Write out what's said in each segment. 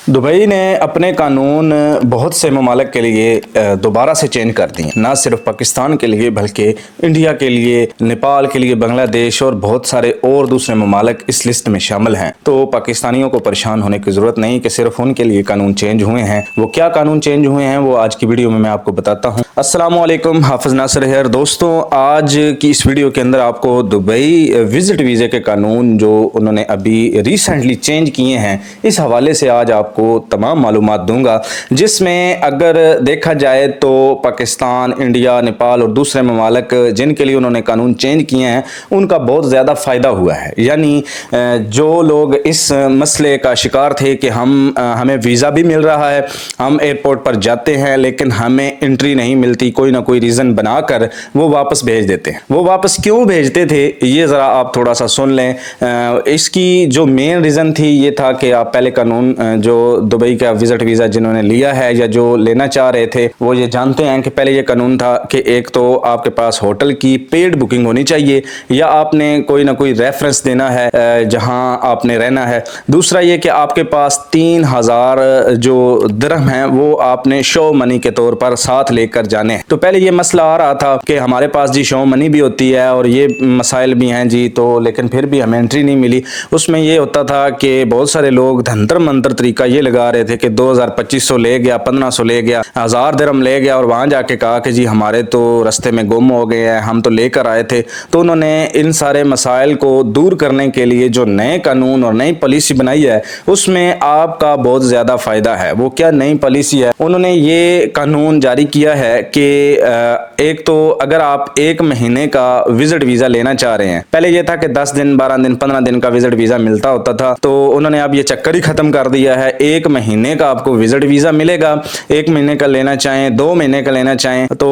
Dubai ने अपने कानून बहुत से ममालिक के लिए दोबारा से चेंज कर दिए, ना सिर्फ पाकिस्तान के लिए बल्कि इंडिया के लिए, नेपाल के लिए, बांग्लादेश और बहुत सारे और दूसरे ममालिक इस लिस्ट में शामिल हैं। तो पाकिस्तानियों को परेशान होने की ज़रूरत नहीं कि सिर्फ उनके लिए कानून चेंज हुए हैं। वो क्या कानून चेंज हुए हैं वो आज की वीडियो में मैं आपको बताता हूँ। अस्सलामु अलैकुम, हाफिज नासिर है। दोस्तों, आज की इस वीडियो के अंदर आपको दुबई विजिट वीज़े के कानून जो उन्होंने अभी रिसेंटली चेंज किए हैं, इस हवाले से आज आपको तमाम मालूमात दूंगा, जिसमें अगर देखा जाए तो पाकिस्तान, इंडिया, नेपाल और दूसरे ममालिक जिनके लिए उन्होंने कानून चेंज किए हैं उनका बहुत ज़्यादा फ़ायदा हुआ है। यानी जो लोग इस मसले का शिकार थे कि हमें वीज़ा भी मिल रहा है, हम एयरपोर्ट पर जाते हैं लेकिन हमें एंट्री नहीं मिलती, कोई ना कोई रीज़न बनाकर वो वापस भेज देते हैं। वो वापस क्यों भेजते थे ये ज़रा आप थोड़ा सा सुन लें। इसकी जो मेन रीज़न थी ये था कि आप पहले कानून जो दुबई का विजिट वीज़ा जिन्होंने लिया है या जो लेना चाह रहे थे वो ये जानते हैं कि पहले ये कानून था कि एक तो आपके पास होटल की पेड बुकिंग होनी चाहिए या आपने कोई ना कोई रेफरेंस देना है जहां आपने रहना है। दूसरा ये कि आपके पास 3000 जो दिरहम हैं वो आपने शो मनी के तौर पर साथ लेकर जाने हैं। तो पहले ये मसला आ रहा था कि हमारे पास जी शो मनी भी होती है और ये मसाइल भी हैं जी, तो लेकिन फिर भी हमें एंट्री नहीं मिली। उसमें ये होता था कि बहुत सारे लोग धंतर मंतर तरीका ये लगा रहे थे कि 2000-2500 ले गया, 1500 ले गया, 1000 दिरहम ले गया और वहां जाके कहा कि जी हमारे तो रास्ते में गुम हो गए हैं, हम तो लेकर आए थे। तो उन्होंने इन सारे मसाइल को दूर करने के लिए जो नए कानून और नई पॉलिसी बनाई है उसमें आपका बहुत ज़्यादा फ़ायदा है। वो क्या नई पॉलिसी है? उन्होंने ये कानून जारी किया है कि एक तो अगर आप 1 महीने का विजिट वीज़ा लेना चाह रहे हैं, पहले ये था कि 10 दिन, 12 दिन, 15 दिन का विजिट वीज़ा मिलता होता था, तो उन्होंने अब ये चक्कर ही ख़त्म कर दिया है। 1 महीने का आपको विजिट वीज़ा मिलेगा। 1 महीने का लेना चाहें, 2 महीने का लेना चाहें, तो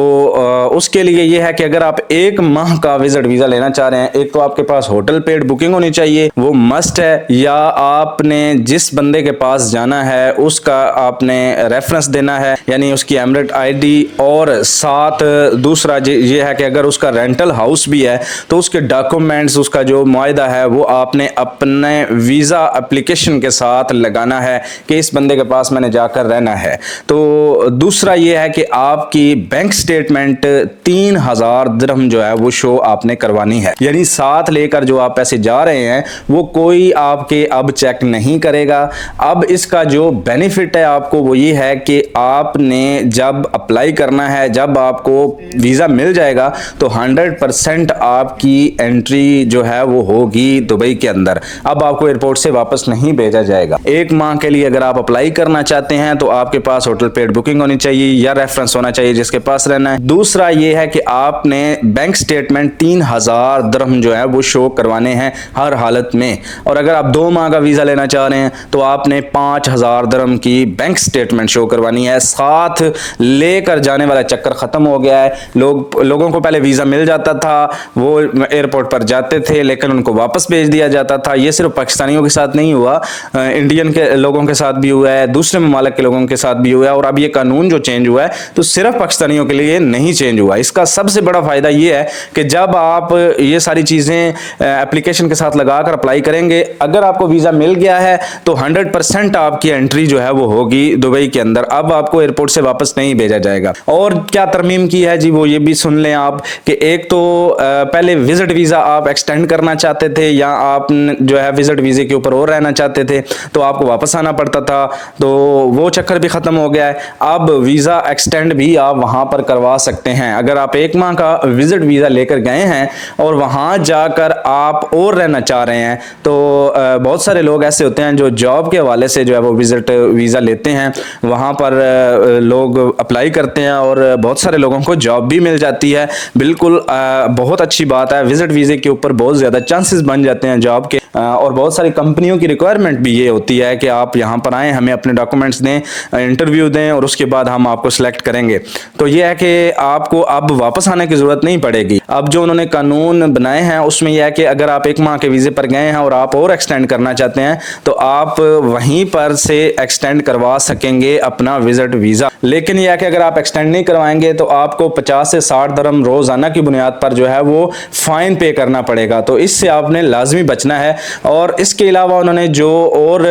उसके लिए ये है कि अगर आप 1 माह का विजिट वीज़ा लेना चाह रहे हैं, एक तो आपके पास होटल पेड बुकिंग होनी चाहिए, वो मस्ट है, या आपने जिस बंदे के पास जाना है उसका आपने रेफरेंस देना है, यानी उसकी एमिरेट आईडी, और साथ दूसरा ये है कि अगर उसका रेंटल हाउस भी है तो उसके डॉक्यूमेंट्स, उसका जो मुआहदा है वो आपने अपने वीज़ा एप्लीकेशन के साथ लगाना है कि इस बंदे के पास मैंने जाकर रहना है। तो दूसरा ये है कि आपकी बैंक स्टेटमेंट 3000 दिरहम जो है वो शो आपने करवानी है, यानी साथ लेकर जो आप पैसे जा रहे हैं वो कोई आपके अब चेक नहीं करेगा। अब इसका जो बेनिफिट है आपको वो ये है कि आपने जब अप्लाई करना है, जब आपको वीज़ा मिल जाएगा तो 100% आपकी एंट्री जो है वो होगी दुबई के अंदर। अब आपको एयरपोर्ट से वापस नहीं भेजा जाएगा। 1 माह के लिए अगर आप अप्लाई करना चाहते हैं तो आपके पास होटल पेड बुकिंग होनी चाहिए या रेफरेंस होना चाहिए जिसके पास रहना है। दूसरा ये है कि आपने बैंक स्टेटमेंट 3000 दिरहम जो है वो शो करवाने हैं हर हालत में। और अगर आप 2 माह का वीज़ा लेना चाह रहे हैं तो आपने 5000 दिरहम की बैंक स्टेटमेंट शो करवानी है। साथ लेकर जाने वाला चक्कर ख़त्म हो गया है। लोगों को पहले वीज़ा मिल जाता था, वो एयरपोर्ट पर जाते थे लेकिन उनको वापस भेज दिया जाता था। ये सिर्फ पाकिस्तानियों के साथ नहीं हुआ, इंडियन के लोगों के साथ भी हुआ है, दूसरे ममालिक के लोगों के साथ भी हुआ है। और अब ये कानून जो चेंज हुआ है तो सिर्फ पाकिस्तानियों के लिए नहीं चेंज हुआ। इसका सबसे बड़ा फायदा ये है कि जब आप ये सारी चीज़ें एप्लीकेशन के साथ लगाकर अप्लाई करेंगे, अगर आपको वीज़ा मिल गया है तो 100% आपकी एंट्री जो है वो होगी दुबई के अंदर। अब आपको एयरपोर्ट से वापस नहीं भेजा जाएगा। और क्या तरमीम की है जी वो ये भी सुन लें आप कि एक तो पहले विजिट वीज़ा आप एक्सटेंड करना चाहते थे या आप जो है विजिट वीज़े के ऊपर और रहना चाहते थे तो आपको वापस आना पड़ता था, तो वो चक्कर भी ख़त्म हो गया है। अब वीज़ा एक्सटेंड भी आप वहाँ पर करवा सकते हैं। अगर आप 1 माह का विजिट वीज़ा लेकर गए हैं और वहाँ जाकर आप और रहना चाह रहे हैं तो बहुत सारे लोग ऐसे होते हैं जो जॉब के हवाले से जो है वो विजिट वीज़ा लेते हैं, वहाँ पर लोग अप्लाई करते हैं और बहुत सारे लोगों को जॉब भी मिल जाती है। बिल्कुल बहुत अच्छी बात है। विजिट वीज़े के ऊपर बहुत ज़्यादा चांसेस बन जाते हैं जॉब के, और बहुत सारी कंपनियों की रिक्वायरमेंट भी ये होती है कि आप यहाँ पर आएँ, हमें अपने डॉक्यूमेंट्स दें, इंटरव्यू दें और उसके बाद हम आपको सिलेक्ट करेंगे। तो ये है कि आपको अब वापस आने की ज़रूरत नहीं पड़ेगी। अब जो उन्होंने कानून बनाए हैं उसमें यह है कि अगर आप 1 माह के वीज़े पर गए हैं और आप और एक्सटेंड करना चाहते हैं तो आप वहीं पर से एक्सटेंड करवा सकेंगे अपना विजिट वीज़ा। लेकिन यह है कि अगर आप एक्सटेंड नहीं करवाएंगे तो आपको 50 से 60 दिरहम रोज़ाना की बुनियाद पर जो है वो फ़ाइन पे करना पड़ेगा। तो इससे आपने लाजमी बचना है। और इसके अलावा उन्होंने जो और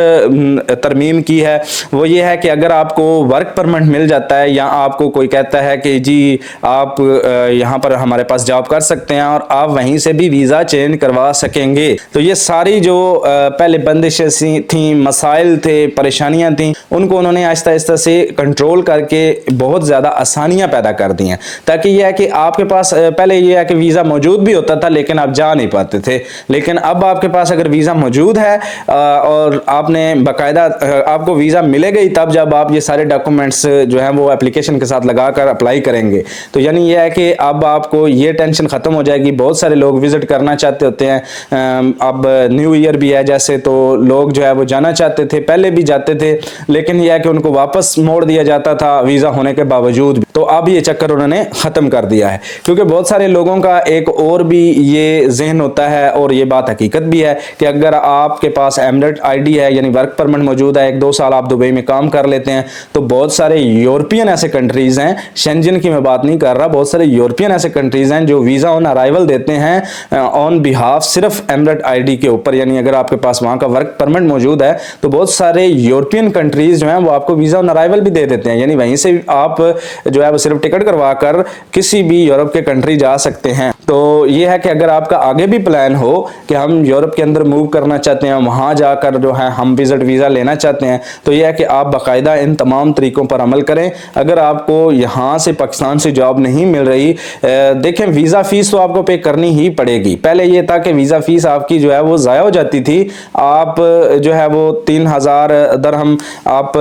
तरमीम की है वो ये है कि अगर आपको वर्क परमिट मिल जाता है या आपको कोई कहता है कि जी आप यहाँ पर हमारे पास जॉब कर सकते हैं और आप वहीं से भी वीज़ा चेंज करवा सकेंगे, तो ये सारी जो पहले बंदिशें थी, मसाइल थे, परेशानियां थी, उनको उन्होंने आहिस्ता आहिस्ता से कंट्रोल करके बहुत ज़्यादा आसानियां पैदा कर दी हैं। ताकि यह है कि आपके पास पहले यह है कि वीज़ा मौजूद भी होता था लेकिन आप जा नहीं पाते थे, लेकिन अब आपके पास अगर वीज़ा मौजूद है और आपने बाकायदा आपको वीज़ा मिलेगा ही तब जब आप ये सारे डॉक्यूमेंट्स जो है वो एप्लीकेशन के साथ लगाकर अप्लाई करेंगे। तो यानी यह है कि अब आपको ये टेंशन ख़त्म हो जाएगी। बहुत सारे लोग विजिट करना चाहते होते हैं, अब न्यू ईयर भी है जैसे, तो लोग जो है वो जाना चाहते थे, पहले भी जाते थे, लेकिन यह है कि उनको वापस मोड़ दिया जाता था वीज़ा होने के बावजूद। तो अब ये चक्कर उन्होंने ख़त्म कर दिया है, क्योंकि बहुत सारे लोगों का एक और भी ये जहन होता है और ये बात हकीकत भी है कि अगर आपके पास एमरेट आईडी है यानी वर्क परमिट मौजूद है, 1-2 साल आप दुबई में काम कर लेते हैं, तो बहुत सारे यूरोपियन ऐसे कंट्रीज हैं, शेंजन की मैं बात नहीं कर रहा, बहुत सारे यूरोपियन ऐसे कंट्रीज हैं जो वीज़ा ऑन अराइवल देते हैं ऑन बिहाफ सिर्फ एमरेट आईडी के ऊपर। यानी अगर आपके पास वहां का वर्क परमिट मौजूद है तो बहुत सारे यूरोपियन कंट्रीज जो हैं वो आपको वीज़ा ऑन अराइवल भी दे देते हैं, यानी वहीं से आप जो है वो सिर्फ टिकट करवा कर किसी भी यूरोप के कंट्री जा सकते हैं। तो ये है कि अगर आपका आगे भी प्लान हो कि हम यूरोप के अंदर मूव करना चाहते हैं, वहां जाकर जो है हम विजिट वीज़ा लेना चाहते हैं, तो यह है कि आप बाकायदा इन तमाम तरीकों पर अमल करें। अगर आपको यहाँ से पाकिस्तान से जॉब नहीं मिल रही, देखें वीज़ा फीस तो आपको पे करनी ही पड़ेगी। पहले ये था कि वीज़ा फीस आपकी जो है वो ज़ाया हो जाती थी, आप जो है वो 3000 दरहम आप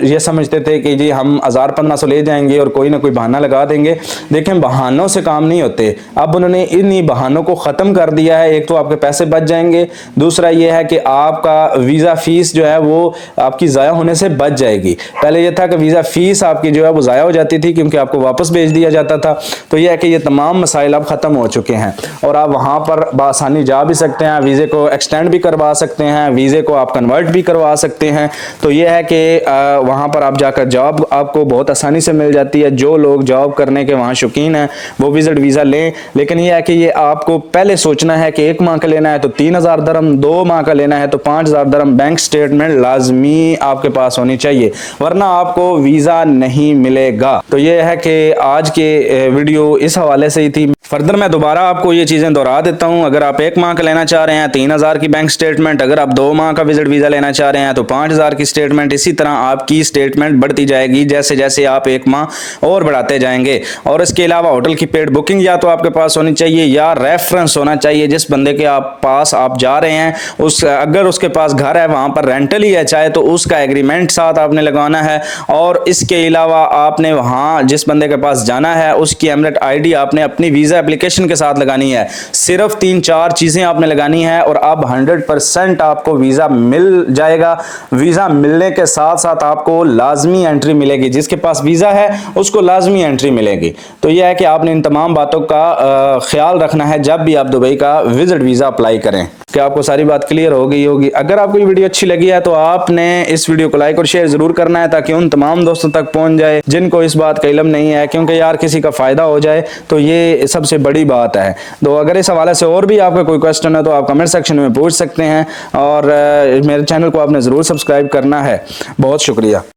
ये समझते थे कि जी हम 1000-1500 ले जाएंगे और कोई ना कोई बहाना लगा देंगे। देखें बहानों से काम नहीं होते, अब उन्होंने इन्हीं बहानों को ख़त्म कर दिया है। एक तो आपके पैसे बच जाएंगे, दूसरा ये है कि आपका वीज़ा फीस जो है वो आपकी ज़ाया होने से बच जाएगी। पहले ये था कि वीज़ा फीस आपकी जो है वो ज़ाया हो जाती थी क्योंकि आपको वापस भेज दिया जाता था। तो यह है कि ये तमाम मसाइल अब ख़त्म हो चुके हैं और आप वहाँ पर बआसानी जा भी सकते हैं, वीज़े को एक्सटेंड भी करवा सकते हैं, वीज़े को आप कन्वर्ट भी करवा सकते हैं। तो यह है कि वहाँ पर आप जाकर जॉब आपको बहुत आसानी से मिल जाती है। जो लोग जॉब करने के वहाँ शौकीन हैं वो विजिट वीज़ा लें, लेकिन यह है कि ये आपको पहले सोचना है कि 1 माह का लेना है तो 3000 दरहम, 2 माह का लेना है तो 5000 दरहम बैंक स्टेटमेंट लाजमी आपके पास होनी चाहिए, वरना आपको वीज़ा नहीं मिलेगा। तो ये है कि आज के वीडियो इस हवाले से ही थी। फर्दर मैं दोबारा आपको ये चीज़ें दोहरा देता हूँ। अगर आप 1 माह का लेना चाह रहे हैं 3000 की बैंक स्टेटमेंट, अगर आप 2 माह का विजिट वीज़ा लेना चाह रहे हैं तो 5000 की स्टेटमेंट। इसी तरह आपकी स्टेटमेंट बढ़ती जाएगी जैसे जैसे आप 1 माह और बढ़ाते जाएंगे। और इसके अलावा होटल की पेड बुकिंग या तो आपके पास होनी चाहिए या रेफरेंस होना चाहिए। जिस बंदे के पास आप जा रहे हैं अगर उसके पास घर है वहाँ पर रेंटल ही है चाहे, तो उसका एग्रीमेंट साथ आपने लगाना है। और इसके अलावा आपने वहाँ जिस बंदे के पास जाना है उसकी एमरेट आईडी आपने अपनी वीज़ा एप्लीकेशन के साथ लगानी है। सिर्फ 3-4 चीजें आपने लगानी है और अब 100% आपको वीजा मिल जाएगा। वीजा मिलने के साथ साथ आपको लाजमी एंट्री मिलेगी, जिसके पास वीजा है उसको लाजमी एंट्री मिलेगी। तो यह है कि आपने इन तमाम बातों का ख्याल रखना है जब भी आप दुबई का विजिट वीजा अप्लाई करें। क्या आपको सारी बात क्लियर हो गई होगी? अगर आपको ये वीडियो अच्छी लगी है तो आपने इस वीडियो को लाइक और शेयर जरूर करना है ताकि उन तमाम दोस्तों तक पहुंच जाए जिनको इस बात का इल्म नहीं है, क्योंकि यार किसी का फायदा हो जाए तो ये सबसे बड़ी बात है। तो अगर इस हवाले से और भी आपका कोई क्वेश्चन है तो आप कमेंट सेक्शन में पूछ सकते हैं और मेरे चैनल को आपने जरूर सब्सक्राइब करना है। बहुत शुक्रिया।